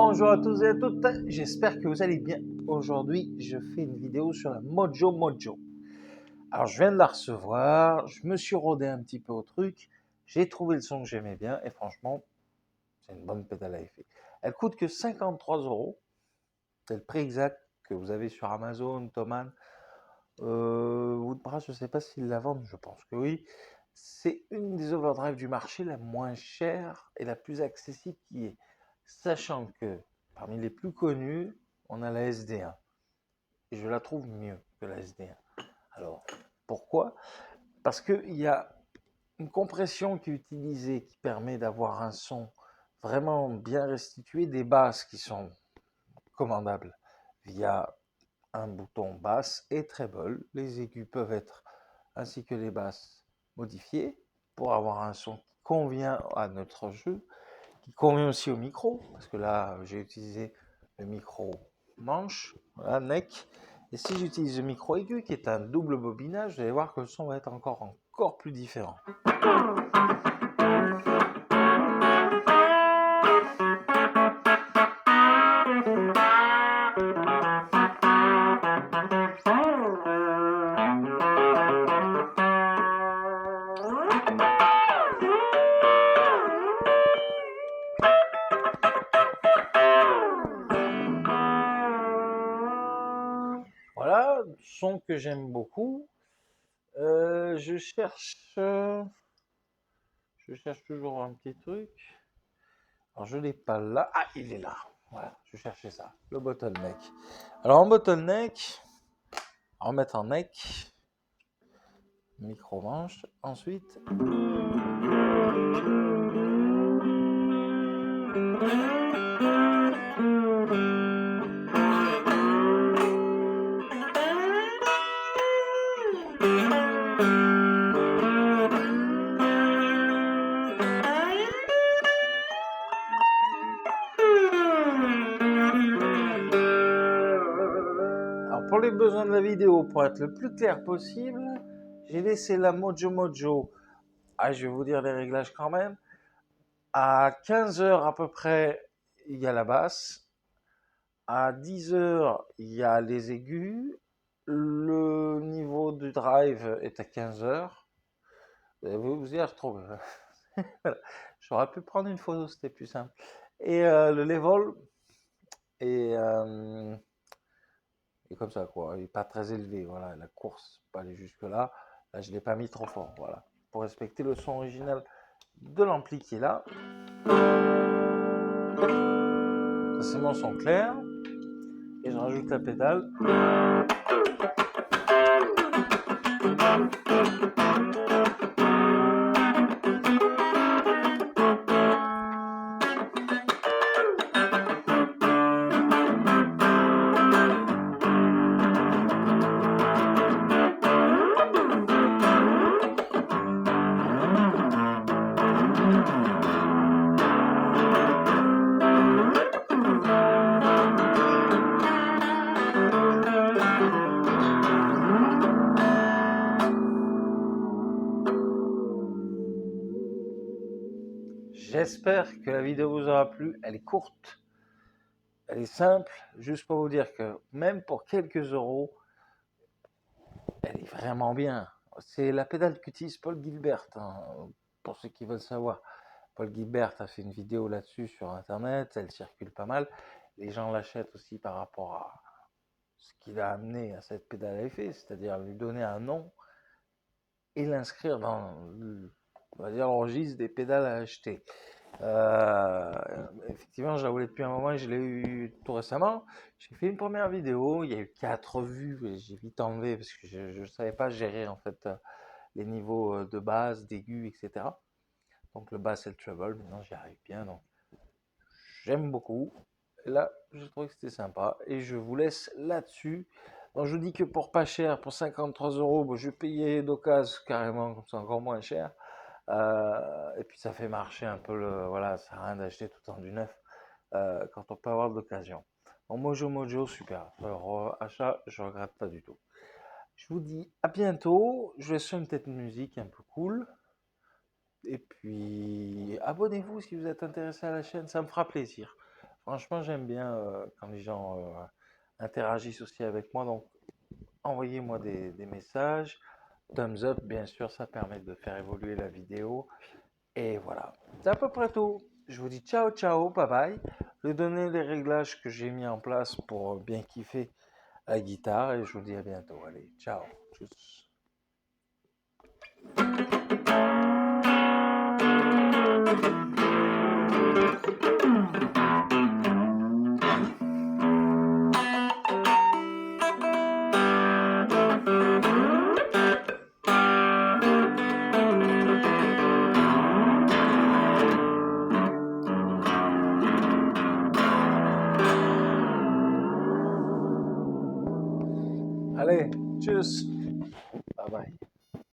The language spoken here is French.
Bonjour à tous et à toutes, j'espère que vous allez bien. Aujourd'hui, je fais une vidéo sur la Mojo Mojo. Alors, je viens de la recevoir, je me suis rodé un petit peu au truc, j'ai trouvé le son que j'aimais bien et franchement, c'est une bonne pédale à effet. Elle coûte que 53 €, c'est le prix exact que vous avez sur Amazon, Thomann, Woodbrass, je ne sais pas s'ils la vendent, je pense que oui. C'est une des overdrive du marché la moins chère et la plus accessible qui est. Sachant que parmi les plus connus, on a la SD1. Et je la trouve mieux que la SD1. Alors, pourquoi? Parce qu'il y a une compression qui est utilisée qui permet d'avoir un son vraiment bien restitué, des basses qui sont commandables via un bouton basse et treble. Les aigus peuvent être, ainsi que les basses, modifiés pour avoir un son qui convient à notre jeu, qui convient aussi au micro, parce que là j'ai utilisé le micro manche, voilà, neck, et si j'utilise le micro aigu qui est un double bobinage, vous allez voir que le son va être encore plus différent. Voilà, son que j'aime beaucoup. Je cherche toujours un petit truc. Alors je l'ai pas là. Ah, il est là. Voilà, je cherchais ça. Le bottleneck. Alors en bottleneck, on va mettre en neck, micro manche. Ensuite, pour les besoins de la vidéo, pour être le plus clair possible, j'ai laissé la Mojo Mojo. Ah, je vais vous dire les réglages quand même. À 15 h à peu près, il y a la basse. À 10 h, il y a les aigus. Le niveau du drive est à 15 h. Vous dire, je trouve. Voilà. J'aurais pu prendre une photo, c'était plus simple. Et le level est comme ça, quoi. Il n'est pas très élevé. Voilà, la course, pas aller jusque là. Là, je ne l'ai pas mis trop fort. Voilà, pour respecter le son original de l'ampli qui est là. Ça, c'est mon son clair. Et je rajoute la pédale. J'espère que la vidéo vous aura plu. Elle est courte, elle est simple, juste pour vous dire que même pour quelques euros, elle est vraiment bien. C'est la pédale qu'utilise Paul Gilbert, hein, pour ceux qui veulent savoir. Paul Gilbert a fait une vidéo là-dessus sur internet, elle circule pas mal. Les gens l'achètent aussi par rapport à ce qu'il a amené à cette pédale à effet, c'est-à-dire lui donner un nom et l'inscrire dans on va dire, le registre des pédales à acheter. Effectivement, je la voulais depuis un moment et je l'ai eu tout récemment. J'ai fait une première vidéo, il y a eu 4 vues et j'ai vite enlevé parce que je ne savais pas gérer en fait les niveaux de basse, d'aigu, etc. Donc le bass et le treble, maintenant j'y arrive bien, donc j'aime beaucoup. Et là, je trouvais que c'était sympa et je vous laisse là-dessus. Donc je vous dis que pour pas cher, pour 53 €, bon, je vais payer d'occasion carrément, comme ça encore moins cher. Et puis ça fait marcher un peu le. Voilà, ça sert à rien d'acheter tout le temps du neuf quand on peut avoir de l'occasion. Donc Mojo Mojo, super. Alors, achat, je regrette pas du tout. Je vous dis à bientôt. Je laisse une petite musique un peu cool. Et puis abonnez-vous si vous êtes intéressé à la chaîne, ça me fera plaisir. Franchement, j'aime bien quand les gens interagissent aussi avec moi. Donc, envoyez-moi des messages. Thumbs up, bien sûr, ça permet de faire évoluer la vidéo. Et voilà, c'est à peu près tout. Je vous dis ciao, ciao, bye bye. Je vais donner les réglages que j'ai mis en place pour bien kiffer la guitare et je vous dis à bientôt. Allez, ciao. Tchuss. Allez, tchuss. Bye bye.